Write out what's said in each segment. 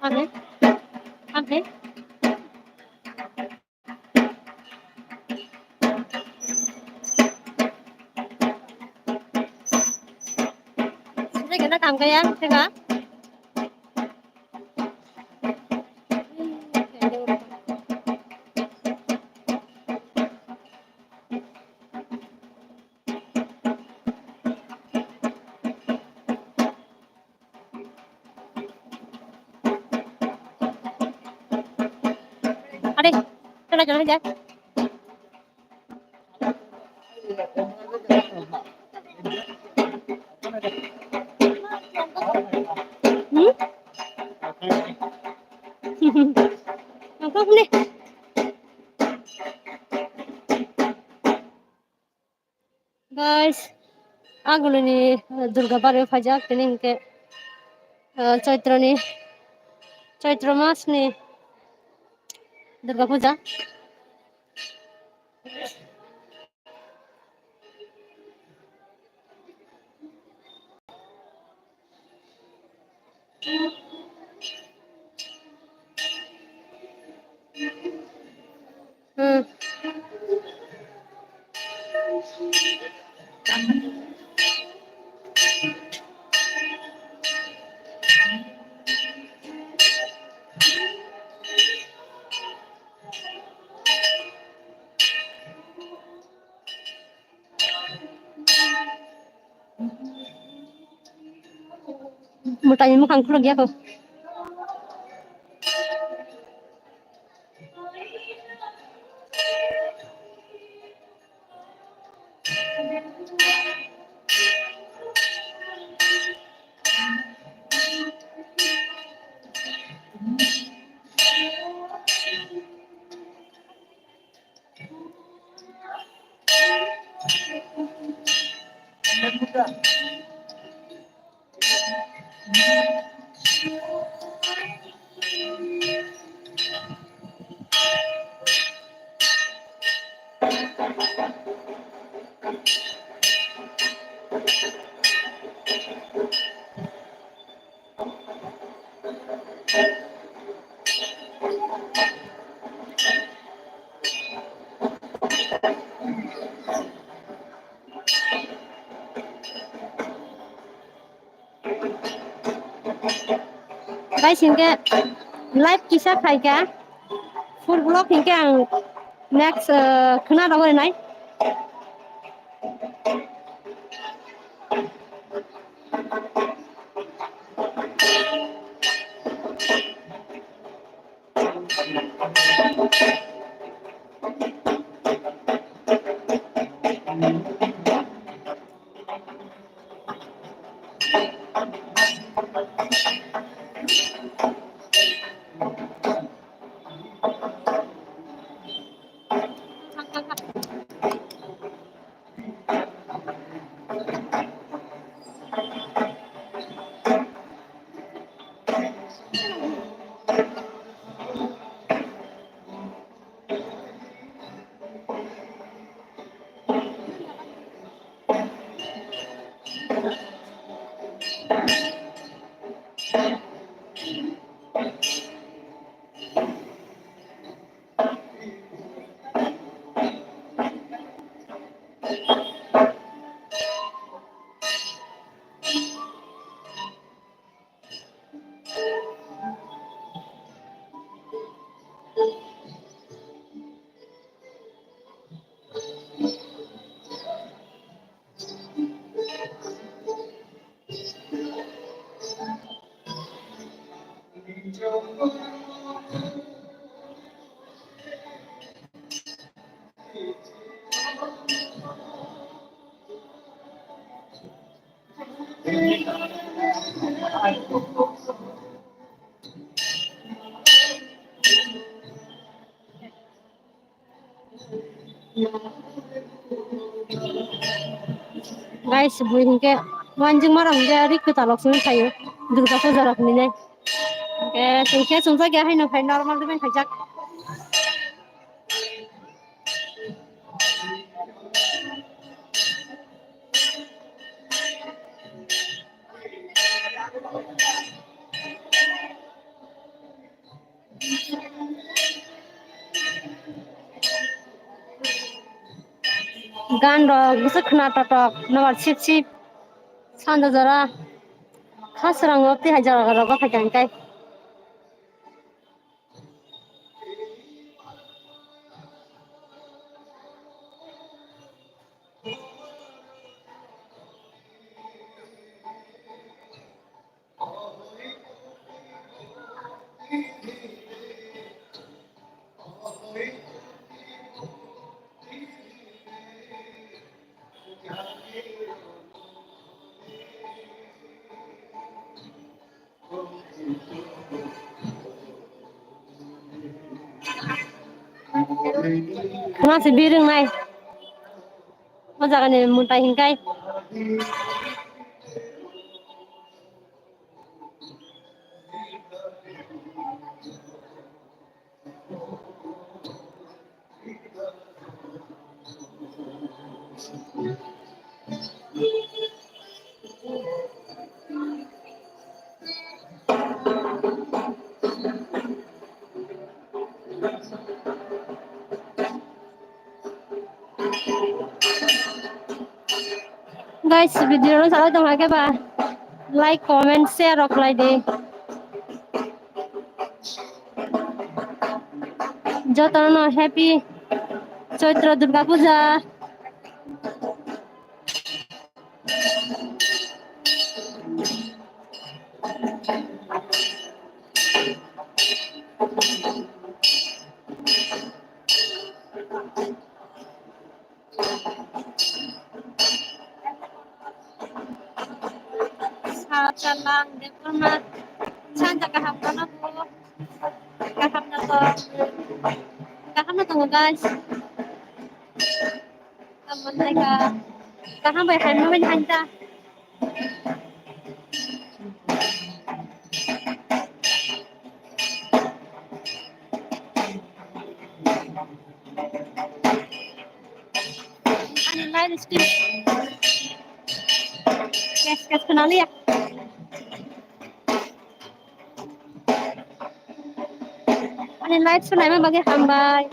Aneh, aneh. Thế cái nó cầm cái á, thế hả? À đi, cái này cho nó chơi. Ừ? Không đi. Guys, आगुलो नि दुर्गा बारायाव फैजा के चैत्र मासनि Durga Puja mutanya mukhang khulog ya ko guys hingga live kisah kaya full vlog hingga next kena daw nai guys bui hingga wanjing marang hingga rik talok sini kayu durga puja rok ni nai tingke sungsa gya hai no phai normal de phai jak गान रग खोनाटक number SIP SIP सानजा जरा खासरांग तिहाय जरा रग फाइखांखाय masih biring nai masakan muntah hingkai guys video lo salah dong lagi ba like comment share apply deh jotono happy Chaitra Durga Puja salam deformat santa kaham na po kaham na to guys kamon tay ka kaham bay han mo ben hanta ani live stream kes kenali ya ani live sunai ma bagi hambay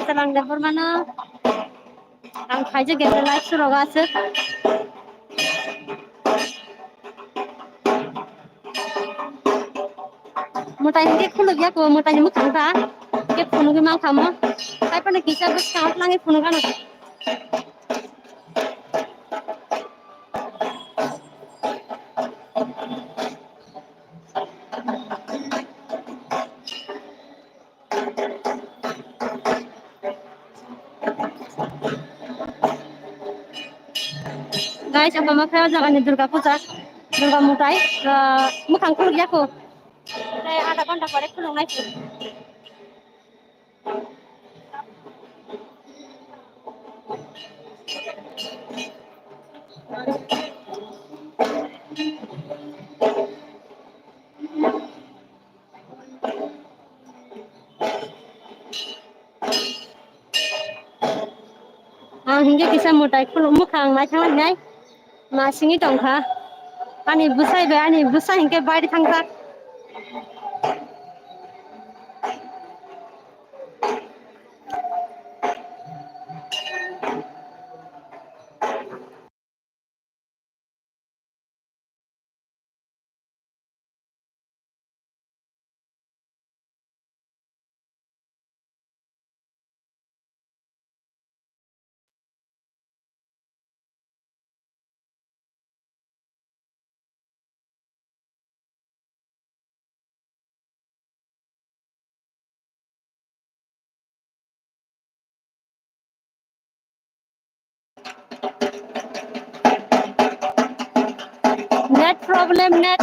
salam deformana ang khaije gele live suroga ase mutai ke khulu ya ko mutai mu khangta ke phunu ke mang khamo tai pa ne kisa bus count langi phunu kan guys apa makanya jangan Durga Puja Durga mutai mu khang khulu ya ko ada kontak pare khulu ngai hingga kisa mutai khulu mu khang nai thang nai ma singi tongkha ani busai be ani busa hingke bairi thangta net problem net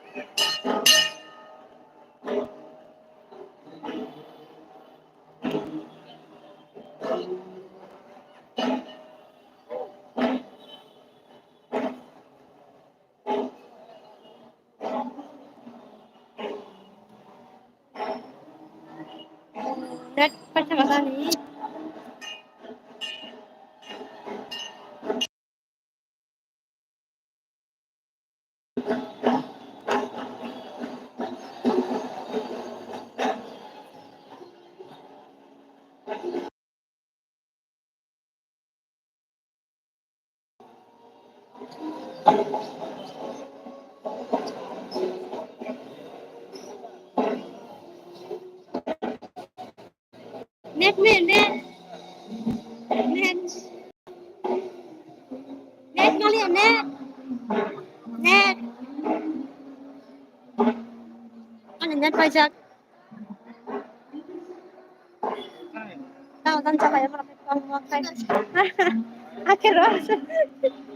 Net kacamata nih. Net net net net net kalian net net. Ano net pajak. Tahu kan cakaya marami pang mga kain. Akhirnya.